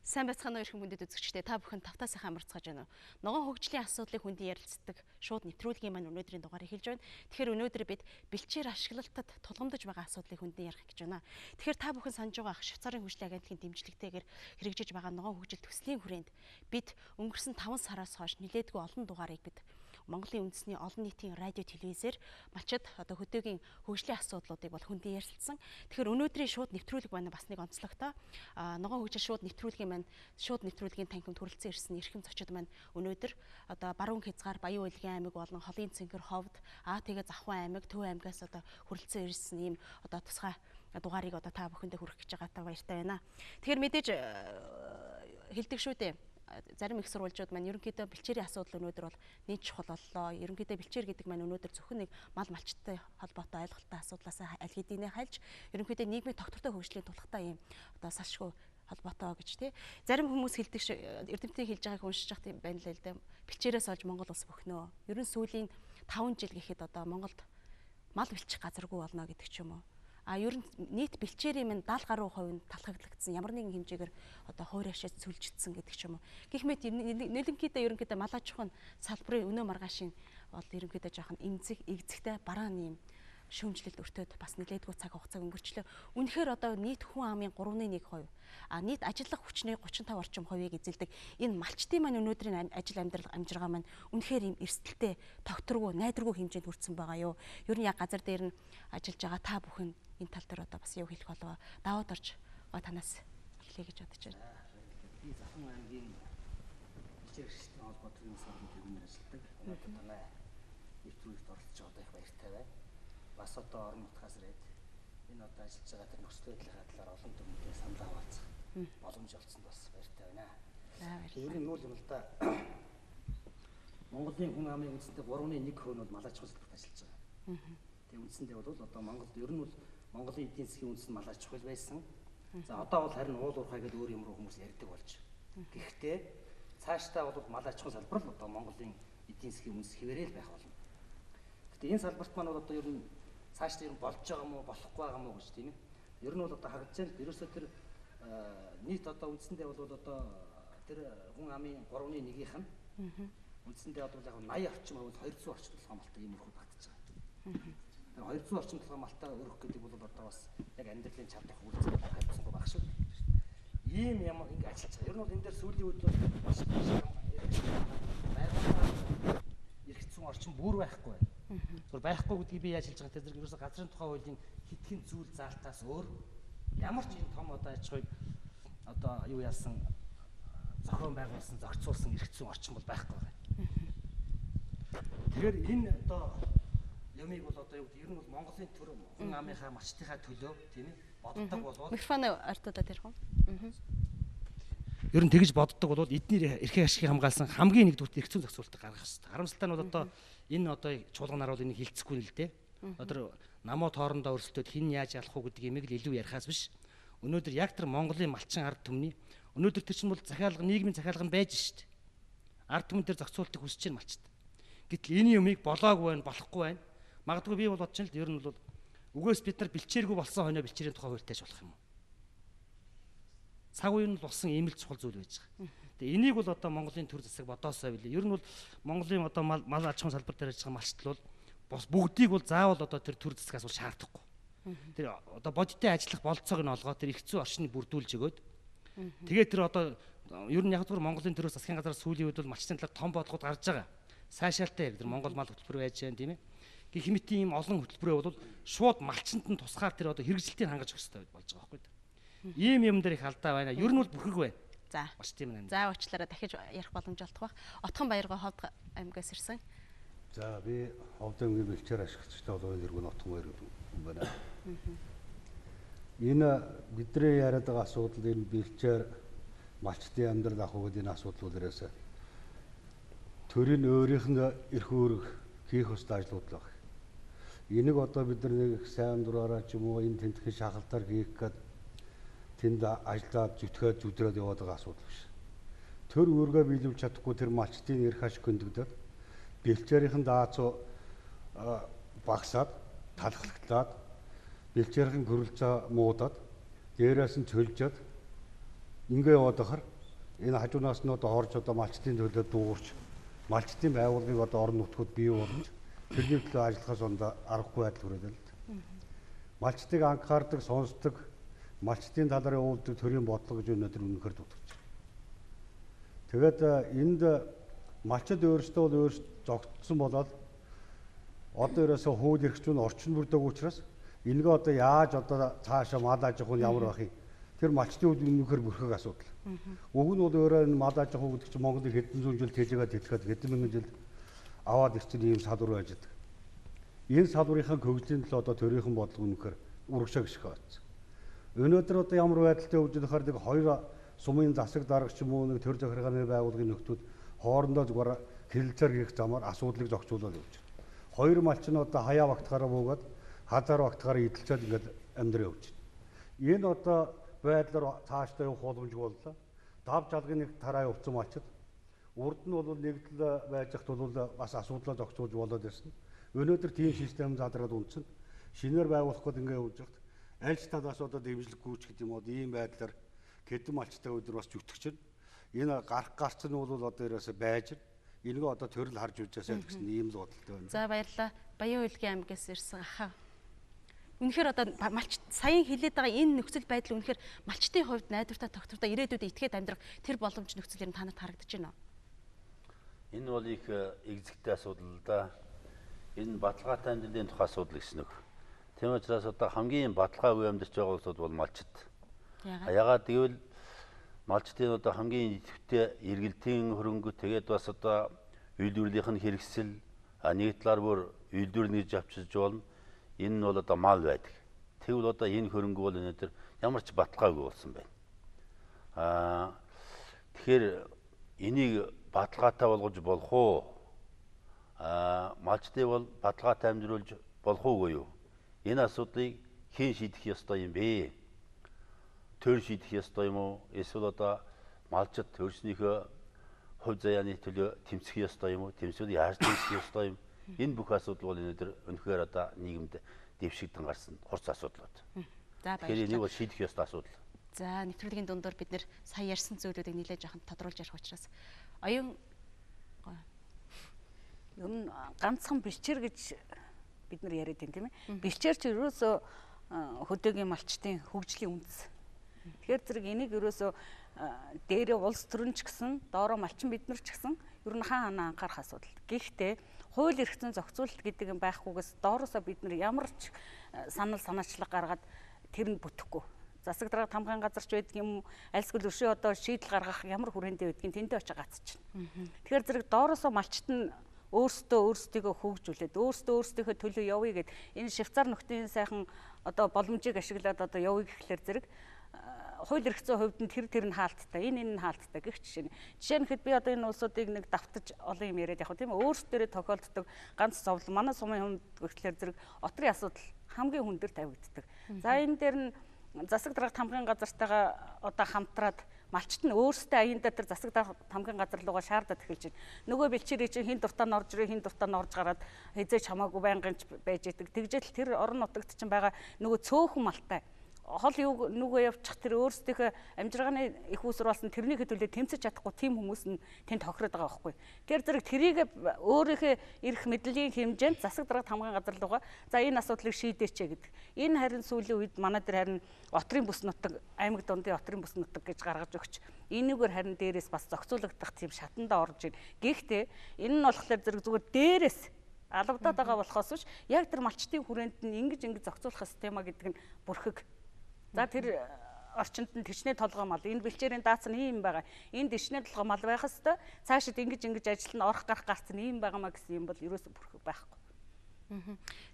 Сайн байцгаана уу эрхэм хүндэт үзэгчдээ та бүхэн тавтаа сайхан амарцгааж байна уу? Ногоон хөгжлийн асуудлыг хүндийн ярилцдаг шууд нэвтрүүлгийн маань өнөөдрийн дугаар эхэлж байна. Тэгэхээр өнөөдөр бид бэлчээр ашиглалтад тулгамдж байгаа асуудлыг хүндийн ярих гэж байна. Тэгэхээр та бүхэн санаж байгаа Швейцарын хөгжлийн агентлагийн дэмжлэгтэйгээр хэрэгжиж байгаа ногоон хөгжил төслийн хүрээнд бид өнгөрсөн 5 сараас хойш нэлээдгүй олон дугаарыг бид Монголын үндэсний олон нийтийн радио телевизээр малчид одоо хөдөөгийн хөгжлийн асуудлуудыг бол хүндийн ярилцсан. Тэгэхээр өнөөдрийн шууд нэвтрүүлэг байна бас нэг онцлогтой. Ногоон хөгжил шууд нэвтрүүлгийн танхимд хүрэлцэн ирсэн эрхэм зочид маань өнөөдөр одоо баруун хязгаар Баян Улгийн аймаг болон Холын Цэнгэр ховд тэгээ Завхан аймаг Төв аймагаас одоо хүрэлцэн ирсэн ийм одоо тусгай дугаарыг одоо та бүхэндээ хүргэх гэж байгаатай баяртай байна. Тэгэхээр мэдээж хэлдэг шүү дээ. Зарим их сурвалжууд маань ерөнхийдөө бэлчээрийн асуудал өнөөдөр бол нийт чухал боллоо. Ерөнхийдөө бэлчээр гэдэг маань өнөөдөр зөвхөн нэг мал малчтай холбоотой ойлголттой асуудлаас аль хэдийнэ хальж ерөнхийдөө нийгмийн тогтвортой хөгжлийн тулхтай юм одоо салшгүй холбоотой гэж тий. Зарим хүмүүс хэлдэг шиг эрдэмтдийн хэлж байгааг уншиж явах юм байна л л дээ. Бэлчээрээс олж Монгол улс бөхнөө. Ерөн сүүлийн 5 жил гэхэд одоо Монголд мал бэлчих газаргүй болно гэдэг ч юм уу. Ер нь нийт бэлчээрийн минь 70 гаруй хувь нь талхаглагдсан. Ямар нэгэн хэмжээгээр одоо хойр ашаас сүлжигдсэн гэдэг ч юм уу. Гэх мэт ерөнхийдөө малаж чухал салбарын өнөө маргаашийн бол ерөнхийдөө жоохон игзэгтэй барааны юм шүүмжлэлд өртөөд бас нэлээдгүй цаг хугацааг өнгөрчлөө. Үнэхээр одоо нийт хүн амын 3.1%, нийт ажиллах хүчний 35 орчим хувийг эзэлдэг энэ малчтын маань өнөөдрийн ажил амьдрал амжиргаа маань үнэхээр юм эрсдэлтэй, тогтворгүй, найдваргүй хэмжээнд хүрсэн байгаа юу. Ер нь яг газар дээр нь ажиллаж байгаа та бүхэн энэ тал дээр одоо бас юу хэлэх болов? Даваад орж танаас эхлэе гэж бодож байна. Би Завхан аймгийн бэлчээр гэрчлийн холбоотой салбарын төвөөр ажилладаг. Одоо танай нэвтрүүлэгт оролцож байгаа их баяртай байна. Бас одоо орон нутгаас ирээд энэ одоо ажиллаж байгаа тэр нөхцөл байдлын талаар олон төрөлтэй санал хаваалцах боломж олцсонд бас баяртай байна. Ер нь юу юм л да. Монголын хүн амын үндэсний 3.1% нь бол малаж чухал салбарт ажиллаж байгаа. Тэгээ үндсэндээ бол одоо Монголд ер нь бол Монголын эдийн засгийн үндэс нь малаж чухал байсан. За одоо бол харин уул уурхай гэдэг өөр юм руу хүмүүс ярьдаг болж. Гэхдээ цаашдаа бол малаж чухал салбар л одоо Монголын эдийн засгийн үндэс хэвээрэл байх болно. Гэхдээ энэ салбарт маань бол одоо ер нь цаашдаа ер нь болж байгаа юм уу, болохгүй байгаа юм уу гэж тийм ээ. Ер нь бол одоо харагдаж байна. Ерөөсөө тэр нийт одоо үндсэндээ бол одоо тэр хүн амын 3.1-ийнх нь үндсэндээ одоо яг 80 орчим хувь 200 орчим толгой малтай юм өрхөд багтаж байгаа. Тэр 200 орчим толгой малтай өрөх гэдэг бол одоо бас яг амьдралын чадвар хүрэлцэх хайцсангүй баг шүү. Ийм юм ингэ ажиллаж байгаа. Ер нь бол энэ дээр сүүлийн үед бол маш байгаль эргэцсэн орчин бүр байхгүй байна. Зүгээр байхгүй гэдгийг би яаж хэлж байгаа те ерөөсө газрын тухай хуулийн хитгэн зүйл заалтаас өөр ямар ч юм том одоо аж ахуйг одоо юу яасан зохион байгуулсан, зохицуулсан эргэцсэн орчин бол байхгүй байна. Тэгэхээр энэ одоо ямиг бол одоо юу гэдэг ер нь бол Монголын төр хүн амынхаа малчтынхаа төлөө тийм ээ боддог болоод микрофоны ортодод ярих уу? Ер нь тэгж боддог бол эдний эрхээ ашиг хамгаалсан хамгийн нэгдүгээр эрх зүйн зохицуултыг гаргах хэрэгтэй. Харамсалтай нь бол одоо энэ одоо чуулганаар бол энийг хилцэхгүй л дээ. Одоо намуу тоорондоо өрсөлдөд хин яаж ялах уу гэдэг юмыг л илүү ярихаас биш. Өнөөдөр яг тэр Монголын малчин ард түмний өнөөдөр тэр чинь бол нийгмийн захиалга нь байж шít. Ард түмэн дээр зохицуултыг хүсэж байна малчд. Гэтэл энэ юмыг болоогүй байна, болохгүй байна. Магадгүй би бол бодож байна л ер нь бол үгөөс бид нар бэлчээргүй болсон хойно бэлчээрийн тухай хуультай болох юм уу? Цаг үеийн болсон ийм л чухал зүйл байж байгаа. Тэгээ энийг бол одоо Монголын төр засаг бодоосоо билээ. Ер нь бол Монголын одоо мал аж ахуйн салбар дээр ажиллаж байгаа малчтал бол бас бүгдийг бол заавал одоо тэр төр засгаас бол шаардахгүй. Тэр одоо бодиттой ажиллах болцоог нь олгоод тэр эрх зүйн орчныг бүрдүүлж өгөөд тэгээд тэр одоо ер нь яг зөвхөн Монголын төр засгийн газар сүүлийн үед бол малчтын талаар том бодлогод гарч байгаа. Сайшаалтай яг тэр Монгол мал хөтөлбөр байж байна тийм ээ. Гэх мэт ийм олон хөтөлбөрөө бол шууд малчинд нь тусгаар тэр одоо хэрэгжилтийг хангаж өгөх хэрэгтэй болж байгаа байхгүй юу? Ийм юм дээр их алдаа байна. Ер нь бол бүхэг байна. За. Маш тийм байна. За уучлаарай дахиж ярих боломж олдох бах. Отхон Баяргаа Ховд аймгаас ирсэн. За би Ховд аймгийн бэлчээр ашиглагчтай болгоны нэргэн Отхон Баяр байна. Энэ бидний яриад байгаа асуудал энэ бэлчээр малчтын амьдрал ахуй гэдэг энэ асуудлууд ерөөсөө төрийн өөрийнх нь эрх үүрэг хийх ёстой ажлууд л байна. Энийг одоо бид нар нэг сайн дураараа ч юм уу энэ тентхэн шахалтаар хийх гээд тэнд ажиллаад зүтгээд зүдрээд яваад байгаа асуудал биш. Төр үүргээ биелүүлж чадахгүй тэр малчтын эрх ашиг хөндөгдөд бэлчээрийн даацуу багсаад талхлаглаад бэлчээрийн гөрөлцөө муудаад дээрээс нь цөлжөөд ингээ яваад ахаар Энэ хажуунаас нь одоо орж одоо малчтын төлөө дүүрч малчтын байгууллагыг одоо орон нутгууд бий болгож тэрний төлөө ажиллахаас аргагүй байдал хүрээд л. Малчтыг анхаардаг, сонсдог, малчтын талаар уулздаг төрийн бодлого гэж өнөөдөр үнэхээр дутагдаж байна. Тэгээд энд малчид өөрсдөө зогтсон болоод одоо ерөөсөө хууль эрх зүйн орчин бүрдэг учраас энэгээ одоо яаж одоо цаашаа мал аж ахуйн ямар байх юм. Тэр малчтын үед үнэхээр бүрхэг асуудал. Уг нь бол өөрөө энэ мал аж ахуй гэдэг чинь Монголыг хэдэн зуун жил тэжээгээд хэлэхэд хэдэн мянган жил аваад ирсэн ийм салбар байж байгаа. Энэ салбарынхаа хөгжлийн төлөө одоо төрийнхэн бодлого үнэхээр урагшаа гიშг байсан. Өнөөдөр одоо ямар байдалтай үйл харахаар нэг хоёр сумын засаг дарга ч юм уу нэг төр захиргааны байгууллагын нөхдүүд хоорондоо зүгээр хэлэлцээр хийх замаар асуудлыг зохицуулаад явж байна. Хоёр малч нь одоо хаяа багтахаараа буугаад хазаар багтахаараа идэлцээд ингээд амьдраа явж байна. Энэ одоо байдлаар цаашдаа явах боломжгүй боллоо. Дав жалгын нэг тараа явцсан малчид урд нь бол нэгдэл байж хат бол бас асуудлаа зохицуулж болоод ирсэн. Өнөөдөр тийм систем задраад үнсэн. Шинээр байгуулах гээд ингээд явж байхад аль ч талаас одоо дэмжлэггүй ч гэдэг юм уу ийм байдлаар хэдэн малчтай өдөр бас зүтгэж байна. Энэ гарцсан нь бол одоо ерөөсөй байж байна. Энийг одоо төрөл харж үзээсэй гэсэн ийм л бодолтой байна. За баярлалаа. Баян Үйлгийн аймгаас ирсэн ахаа. Үнэхээр одоо малч саяхан хилээд байгаа энэ нөхцөл байдал үнэхээр малчтын хувьд найдвартай тогтвортой ирээдүйд итгээд амьдрах тэр боломж нөхцөл юм танад харагдаж байна уу? Энэ бол их экзэгтэй асуудал л да. Энэ баталгаатай амьдралын тухай асуудал гэсэн үг. Тийм учраас одоо хамгийн баталгаагүй амьдарч байгаа улсууд бол малчид. Яагаад гэвэл малчдын одоо хамгийн идэвхтэй эргэлтийн хөрөнгө тэгээд бас одоо үйлдвэрлэлийнх нь хэрэгсэл нэг талаар бүр үйлдвэрлэл гэж авчиж болно. Энэ нь бол одоо мал байдаг. Тэгвэл одоо энэ хөрөнгө бол өнөөдөр ямар ч баталгаагүй болсон байна. Тэгэхээр энийг баталгаатай болгож болох уу? Малчдыг бол баталгаатай амьдруулж болох уугүй юу? Энэ асуудлыг хэн шийдэх ёстой юм бэ? Төр шийдэх ёстой юм уу? Эсвэл одоо малчид төрснийхөө хувь заяаны төлөө тэмцэх ёстой юм уу? Тэмцвэл яаж тэмцэх ёстой юм? Энэ бүх асуудал бол өнөөдөр өнөхөр одоо нийгэмд дэвшигдэн гарсан хурц асуудлууд. За баярлалаа. Тэгэхээр энийг бол шийдэх ёстой асуудал. За нэвтрүүлгийн дундуур бид нэр сая ярьсан зүйлүүдийг нэлээд жоохон тодруулж ярих учраас оюун ер нь ганцхан бэлчээр гэж бид нар яриад байна тийм ээ. Бэлчээр ч ерөөсөө хөдөөгийн малчтын хөгжлийн үндэс. Тэгэхээр зэрэг энийг ерөөсөө дээрээ улс төрн ч гэсэн доороо малчин бид нар ч гэсэн ер нь хаана анхаарах асуудал. Гэхдээ хууль эрх зүйн зохицуулалт гэдэг юм байхгүйгээс доороосоо бид нар ямар ч санаачлага гаргаад тэрэнд бүтэхгүй. Засаг дарга тамгын газар ч байдаг юм альсгэл өршөө одоо шийдэл гаргах ямар хүрээндээ байдгийг тэндээ очиж гацчихна. Тэгэхээр зэрэг доороосоо малчт нь өөрсдөө хөгжүүлээд өөрсдийнхөө төлөө явъя гэд энэ Швейцар нөхдийн сайхан одоо боломжийг ашиглаад одоо явъя гэхлээр зэрэг хууль эрх зүйн хувьд нь тэр нь хаалттай, энэ нь хаалттай гэх жишээ. Жишээ нь хэд би одоо энэ улсуудыг нэг давтаж олон юм яриад явах тийм ээ. Өөрсдөө тохиолддог ганц зовлон манай сумын хүнд гэхлээр зэрэг отрын асуудал хамгийн хүн дээр тавигддаг. За энэ дээр нь засаг дарга тамгын газартайгаа одоо хамтраад малчт нь өөрсдөө аяндаа тэр засаг дарга тамгын газар руугаа шаардаад эхэлж байна. Нөгөө бэлчээрээ чинь хин дуртаа нь орж ирээ, хин дуртаа нь орж гараад хязгаарч хамаагүй байнгын байж идэг. Тэгжэл тэр орон нутагт чинь байгаа нөгөө цөөхөн малтай хол юу нүгөө явчих тэр өөрсдийнхөө амжиргааны их уср болсон тэрний хөдөлөө тэмцэж чадахгүй тийм хүмүүс нь тэнд тохироод байгаа байхгүй. Тэр зэрэг тэрийг өөрийнхөө эрх мэдлийн хэмжээнд засаг дарга тамгын газар руугаа за энэ асуудлыг шийдээч гэдэг. Энэ харин сүүлийн үед манай дээр харин отрын бүс нутаг аймаг дундын отрын бүс нутаг гэж гаргаж өгч энэгээр харин дээрээс бас зохицуулагдах тийм шатанда орж ийн. Гэхдээ энэ нь болохоор зэрэг зүгээр дээрээс алавдаад байгаа болохоос биш яг тэр малчтын хүрээнд нь ингэж зохицуулах система гэдэг нь бүрхэг. За тэр орчинд нь төчнээ толгой мал энэ бэлчээрийн дац нь ийм байгаа. Энд төчнээ толгой мал байх хэвээр цаашид ингэж ажил нь орох гарах гарц нь ийм байгаамаа гэсэн юм бол ерөөсө бүрхэг байхгүй.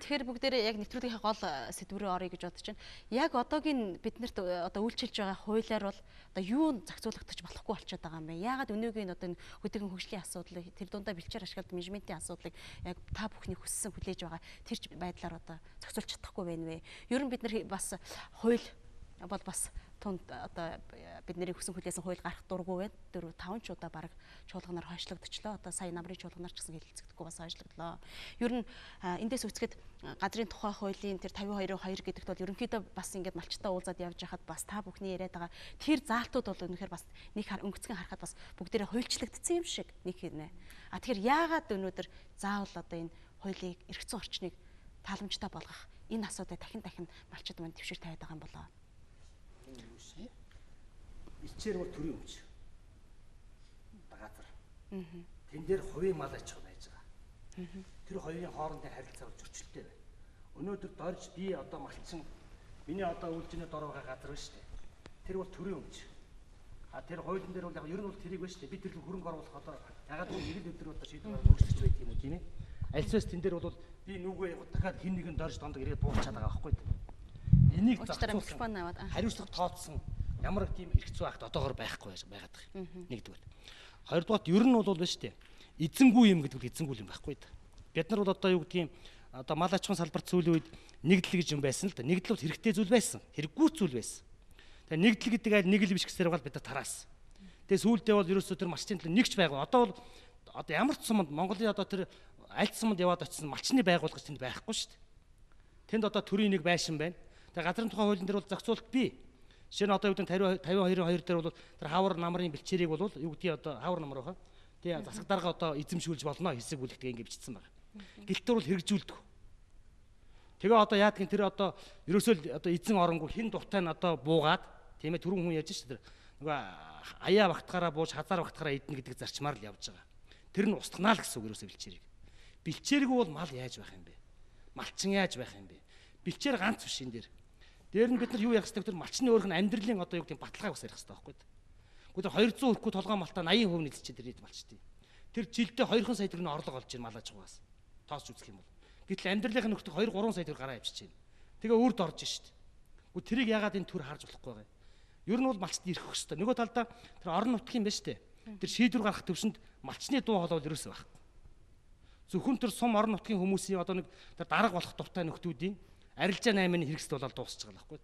Тэгэхээр бүгдээрээ яг нэвтрүүлгийнхаа гол сэдврээ орё гэж бодож байна. Яг одоогийн биднэрт одоо үйлчилж байгаа хуулиар бол одоо юу зохицуулагдаж болохгүй болчиход байгаа юм бэ? Яагаад өнөөгийн одоо хөдөлгөөн хөгжлийн асуудлыг тэр дундаа бэлчээр ашиглалт менежментийн асуудлыг яг та бүхний хүссэн хүлээж байгаа тэр байдлаар одоо зохицуулж чадахгүй байна вэ? Ер нь бид нар бас хууль бол бас тунд одоо бидний хүсэн хүлээсэн хууль гарах дурггүй байна. 4-5 ч удаа баг чуулганаар хойшлогдчихлоо. Одоо сая намрын чуулганаар ч гэсэн хэлэлцэгдэхгүй бас хойшлогдлоо. Ер нь эндээс үцгэд газрын тухай хуулийн тэр 52-2 гэдэгт бол ерөнхийдөө бас ингээд малчтаа уулзаад явж хахад бас та бүхний яриад байгаа тэр заалтууд бол үнэхээр бас нэг өнгөцгөн харахад бас бүгдээрээ хуульчлагдсан юм шиг нэг хэрнэ. Тэгэхээр яагаад өнөөдөр заавал одоо энэ хуулийн эргэцэн орчныг тааламжтай болгох энэ асуудыг дахин малчид манд төвшөр тавиад байгаа юм болоо. Бэлчээр бол төрийн өмч. Газар. Тэн дээр хувийн мал аж ахуй байж байгаа. Тэр хоёрын хоорондын харилцаа бол зөрчилтэй байна. Өнөөдөр дорж би одоо малчин миний одоо үйлжний дор байгаа газар байна шүү дээ. Тэр бол төрийн өмч. Тэр хуулийн дээр бол яг ер нь бол тэрийг байна шүү дээ. Би тэр хөрөнгө оруулах одоо ягаад гэвэл нэг л өдөр одоо шийдвэр өөрчлөж байдаг юм уу тийм ээ. Альсвас тэн дээр бол би нүгөө дахиад хин нэгэн дорж дондоо ирээд буурчаад байгаа байхгүй. Энийг зохицуулсан. Хариуцлага тооцсон ямар тийм эргэцүү акт одоогоор байхгүй байгаад байгаа юм. Нэгдүгээр. Хоёрдугаар ер нь бол байна шүү дээ. Эзэнгүй юм гэдэг эзэнгүй юм байхгүй да. Бид нар бол одоо юу гэдгийг одоо мал аж ахуйн салбарт сүүлийн үед нэгдэл гэж юм байсан л да. Нэгдэл бол хэрэгтэй зүйл байсан. Хэрэггүй зүйл байсан. Тэгээ нэгдэл гэдэг аль нэг л биш гэсээр бол бид нар тараас. Тэгээ сүүлдээ бол ерөөсөө тэр малчны төлөө нэгч байгуу. Одоо бол одоо ямар ч суманд Монголын одоо тэр аль суманд яваад очсон малчны байгууллага тэнд байхгүй шүү дээ. Тэнд одоо төрийн нэг байшин байна. Тэгээ газрын тухай хуулийн дээр бол зохицуулт бий. Жишээ нь одоо юу гэдэг 52-2 дээр бол тэр хавар намрын бэлчээрийг бол юу гэдгийг одоо хавар намар байгаа. Тэгээ засаг дарга одоо эзэмшүүлж болно хэсэг бүлэгтээ ингэ бичсэн байна. Гэлтэр бол хэрэгжүүлдэг. Тэгээ одоо яадгийн тэр одоо ерөөсөө одоо эзэн оронгүй хин дуртай нь одоо буугаад тийм ээ түрүүн хүн ярьж шүү дээ. Нөгөө аяа багтахаараа бууж хазаар багтахаараа идэнэ гэдэг зарчмаар л явж байгаа. Тэр нь устгнаа л гэсэн үг ерөөсөө бэлчээрийг. Бэлчээргүй бол мал яаж байх юм бэ? Малчин яаж байх юм бэ? Бэлчээр ганц биш энэ дээр. Дээр нь бид нар юу ярих хэрэгтэй вэ? Малчны өөрх нь амьдралын одоо юу гэдэг баталгааг бас ярих хэрэгтэй байхгүй юу? Гэхдээ 200 хүрэхгүй толгой малтаа 80% нийлчихэд ирээд малчтыг. Тэр жилдээ 2 сая төгрөгийн орлого олж ийн мал аж ахуйгаас. Тоосч үзэх юм бол. Гэтэл амьдралынхаа нөхдөд 2-3 сая төгрөг гараа авчиж байна. Тэгээ үрд орж шít. Гэхдээ тэрийг яагаад энэ төр харж болохгүй вэ? Ер нь бол малчд ирэх хөстэй. Нөгөө талдаа тэр орон нутгийн байна штэ. Тэр шийдвэр гаргах төвшөнд малчны дуу хоолой ерөөсөө байхгүй. Зөвхөн тэр сум орон нутгийн хүмүүсийн одоо нэг тэр дарга болох дуртай нөхдүүдийн арилжаа 8-ны хэрэгсэл болоод дуусч байгаа байхгүй.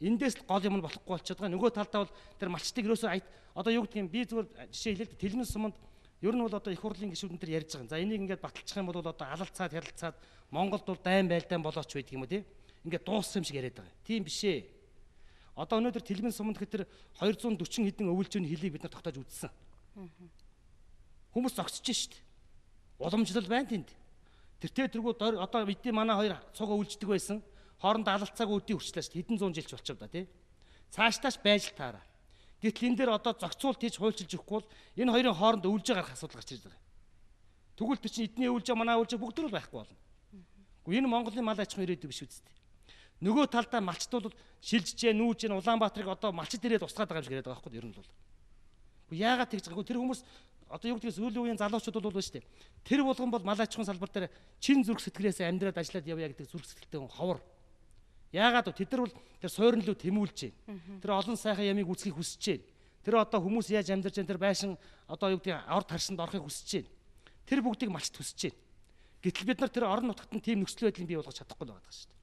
Эндээс л гол юм болохгүй болчиход байгаа. Нөгөө талдаа бол тэр малчтыг ерөөсөө одоо юу гэдгийг би зүгээр жишээ хэлээд Тэлмэн суманд ер нь бол одоо их хурлын гишүүдэн тэр ярьж байгаа. За энийг ингээд баталчих юм бол одоо алалцаад ярилцаад Монголд бол дайн байлдаан болооч байдаг юм уу тий? Ингээд дууссан юм шиг яриад байгаа. Тийм биш ээ. Одоо өнөөдөр Тэлмэн суманд тэр 240 хэдэн өвөлжөөний хөлийг бид нар тогтоож үзсэн. Хүмүүс зогсож шít. Уламжлал байна тэнд. Тэр тэргүү одоо бидний манай хоёр цуг өвлждөг байсан. Хоорондоо алалцаагүй үдийн хүрчлээ шít. Хэдэн зуун жил ч болчиход да тий. Цаашдаач байж л таараа. Гэтэл энэ дээр одоо зохицуулт хийж хуульчилж өгөхгүй бол энэ хоёрын хооронд өвлж гарах асуудал гарч ирж байгаа. Тэгвэл тэр чинь эдний өвлж манай өвлж бүгд л байхгүй болно. Гэхдээ энэ Монголын мал аж ахуйн ирээдүйг биш үсттэй. Нөгөө талдаа малчтууд шилжижээ, нүүжээ, Улаанбаатарыг одоо малчд ирээд устгаад байгаа юм шиг яриад байгаа байхгүй юу ер нь бол. Гэхдээ яагаад тэгж байгаа вэ? Тэр хүмүүс одоо юу гэдгийг сүүлийн үеийн залуучууд бол шүү дээ. Тэр болгон бол мал аж ахуйн салбар дээр чин зүрх сэтгэлээс амьдраад ажиллаад явъя гэдэг зүрх сэтгэлтэй хүн ховор. Яагаад вэ? Тэд нар бол тэр суурин лөө тэмүүлж байна. Тэр олон сайхан ямиг үзхийг хүсэж байна. Тэр одоо хүмүүс яаж амьдарч байна тэр байшин одоо юу гэдгийг орд харшинд орохыг хүсэж байна. Тэр бүгдийг малчд хүсэж байна. Гэтэл бид нар тэр орон нутгад нь тийм нөхцөл байдлыг бий болгож чадахгүй л байгаа шүү дээ.